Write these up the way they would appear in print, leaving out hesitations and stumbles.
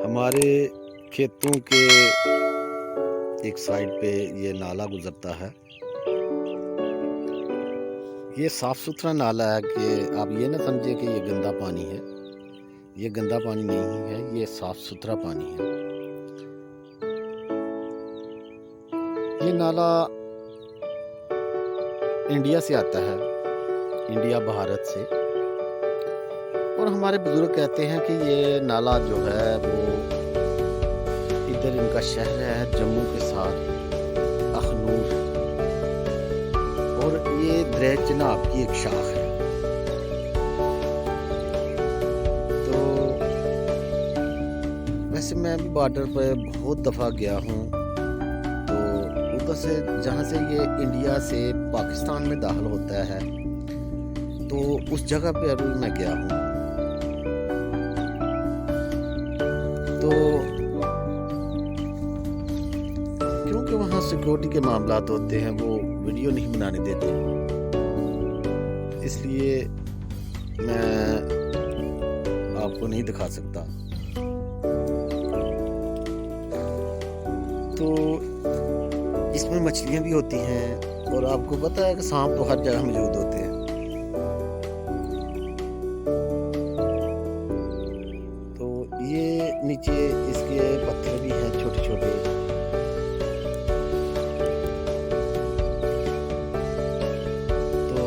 हमारे खेतों के एक साइड पे ये नाला गुजरता है। ये साफ सुथरा नाला है कि आप ये ना समझे कि ये गंदा पानी है। ये गंदा पानी नहीं है, ये साफ सुथरा पानी है। ये नाला इंडिया से आता है, इंडिया भारत से। और हमारे बुजुर्ग कहते हैं कि ये नाला जो है वो इधर इनका शहर है जम्मू के साथ अखनूर, और ये दरिया चनाब की एक शाख है। तो वैसे मैं भी बॉर्डर पर बहुत दफ़ा गया हूँ, तो उधर से जहाँ से ये इंडिया से पाकिस्तान में दाखिल होता है, तो उस जगह पे अभी मैं गया हूँ। तो क्योंकि वहाँ सिक्योरिटी के मामलात होते हैं, वो वीडियो नहीं बनाने देते, इसलिए मैं आपको नहीं दिखा सकता। तो इसमें मछलियाँ भी होती हैं, और आपको पता है कि सांप तो हर जगह मौजूद होते हैं। तो ये नीचे इसके पत्थर भी हैं छोटे छोटे। तो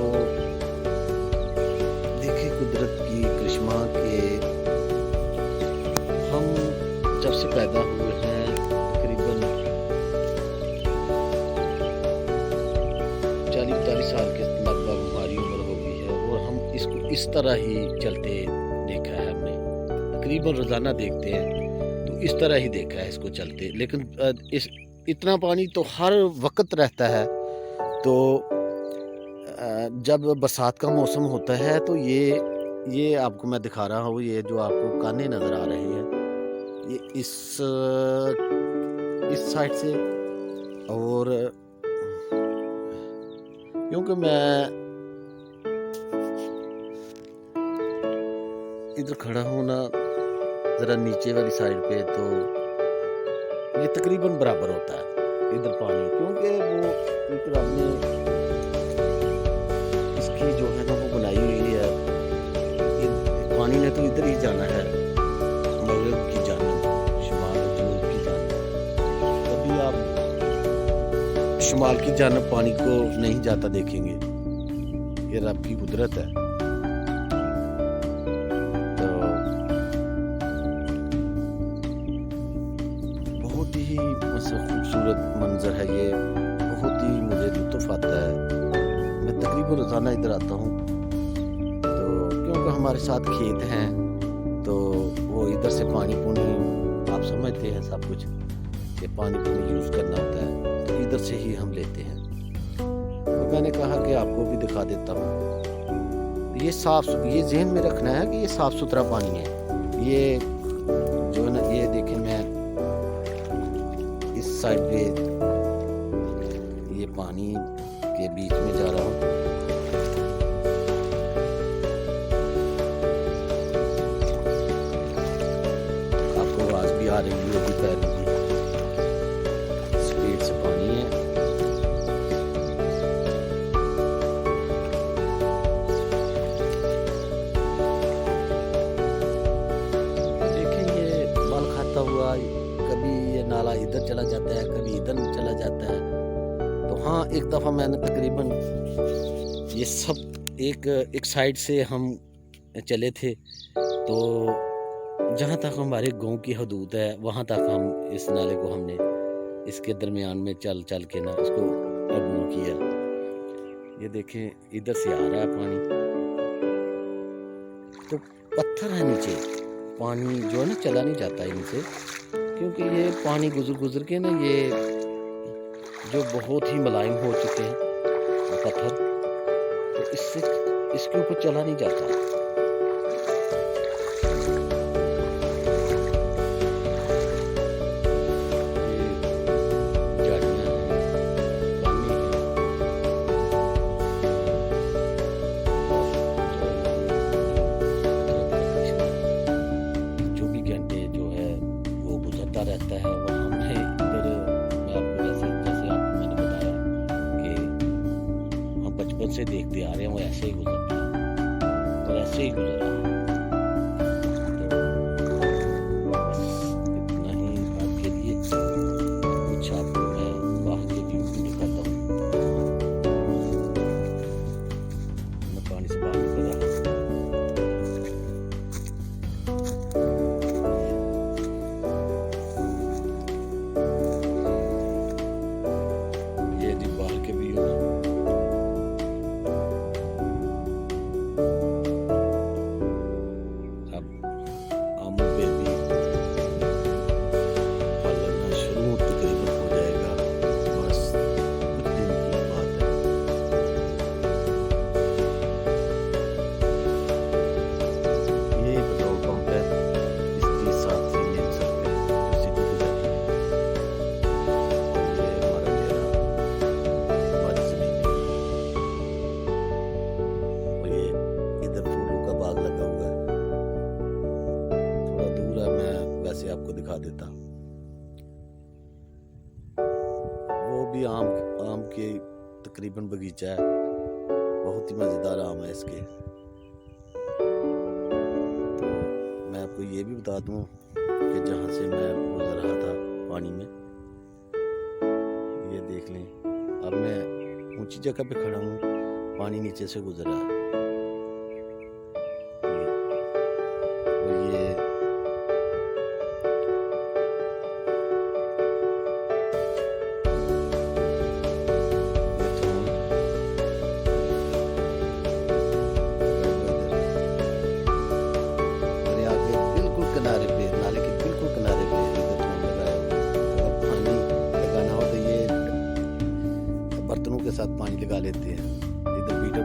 देखिए कुदरत की करिश्मा के हम जब से पैदा हुए हैं तकरीबन 40-42 साल के लगभग हमारी उम्र हो गई है, और हम इसको इस तरह ही चलते देखा है हमने। तकरीबन रोज़ाना देखते हैं, तो इस तरह ही देखा है इसको चलते। लेकिन इस इतना पानी तो हर वक्त रहता है। तो जब बरसात का मौसम होता है तो ये आपको मैं दिखा रहा हूँ, ये जो आपको काने नज़र आ रहे हैं, ये इस साइड से। और क्योंकि मैं इधर खड़ा हूँ ना ज़रा नीचे वाली साइड पे, तो ये तकरीबन बराबर होता है इधर पानी, क्योंकि वो एक रब ने इसकी जो है ना वो बनाई हुई है। पानी ने तो इधर ही जाना है, मगरिब की जानब, शुमाल और जनूब की जानब। कभी आप शुमाल की जानब पानी को नहीं जाता देखेंगे, ये रब की कुदरत है। तो बहुत ही खूबसूरत मंजर है ये, बहुत ही मुझे लुत्फ़ आता है। मैं तकरीबन रोज़ाना इधर आता हूँ, तो क्योंकि हमारे साथ खेत हैं, तो वो इधर से पानी आप समझते हैं सब कुछ, कि पानी यूज़ करना होता है, तो इधर से ही हम लेते हैं। तो मैंने कहा कि आपको भी दिखा देता हूँ। ये ये ज़हन में रखना है कि ये साफ़ सुथरा पानी है। ये जो है ना, ये देखें, मैं इस साइड पे ये पानी के बीच में जा रहा हूँ। आपको आवाज़ भी आ रही होगी पैरों की, स्पीड से पानी है। देखें ये मल खाता हुआ, कभी ये नाला इधर चला जाता है, कभी इधर चला जाता है। तो हाँ, एक दफ़ा मैंने तकरीबन ये सब एक साइड से हम चले थे, तो जहाँ तक हमारे गांव की हदूद है वहाँ तक हम इस नाले को हमने इसके दरमियान में चल चल के ना उसको अबूर किया। ये देखें इधर से आ रहा है पानी, तो पत्थर है नीचे, पानी जो है ना चला नहीं जाता इनसे, क्योंकि ये पानी गुजर गुजर के ना ये जो बहुत ही मुलायम हो चुके हैं पत्थर, तो इसके ऊपर चला नहीं जाता। चलता रहता है और हमने इधर मैं आपको जैसे आपको मैंने बताया कि हम बचपन से देखते आ रहे हैं वो ऐसे ही गुजरता है और ऐसे ही गुजर रहा है। तो बस इतना ही आपके लिए कुछ आपको मैं बाहर के व्यू भी दिखाता हूँ। मैं पानी से बाहर निकल रहा हूँ। ये जी बाहर के व्यू हैं। अब आमों पे भी फल लगना शुरू तकरीबन हो जाएगा, बस कुछ दिन की बात है। ये पेट्रोल पंप है, इसकी साथ ही लेन सड़क है जो सीधी गुजरती है। ये हमारा डेरा हमारी जमीन है और ये इधर फूलों का बाग लगा हुआ है। थोड़ा दूर है, मैं वैसे आपको दिखा देता। वो भी आम के तकरीबन बगीचा है, बहुत ही मज़ेदार आम है इसके। तो मैं आपको ये भी बता दूं कि जहाँ से मैं गुजर रहा था पानी में, ये देख लें, अब मैं ऊंची जगह पे खड़ा हूँ, पानी नीचे से गुजर रहा है। और ये दरिया के बिल्कुल किनारे पे, नाले के बिल्कुल किनारे पे इधर थोम लगाया हुआ है। अगर पानी लगाना हो तो ये बर्तनों के साथ पानी लगा लेते हैं। इधर बीटर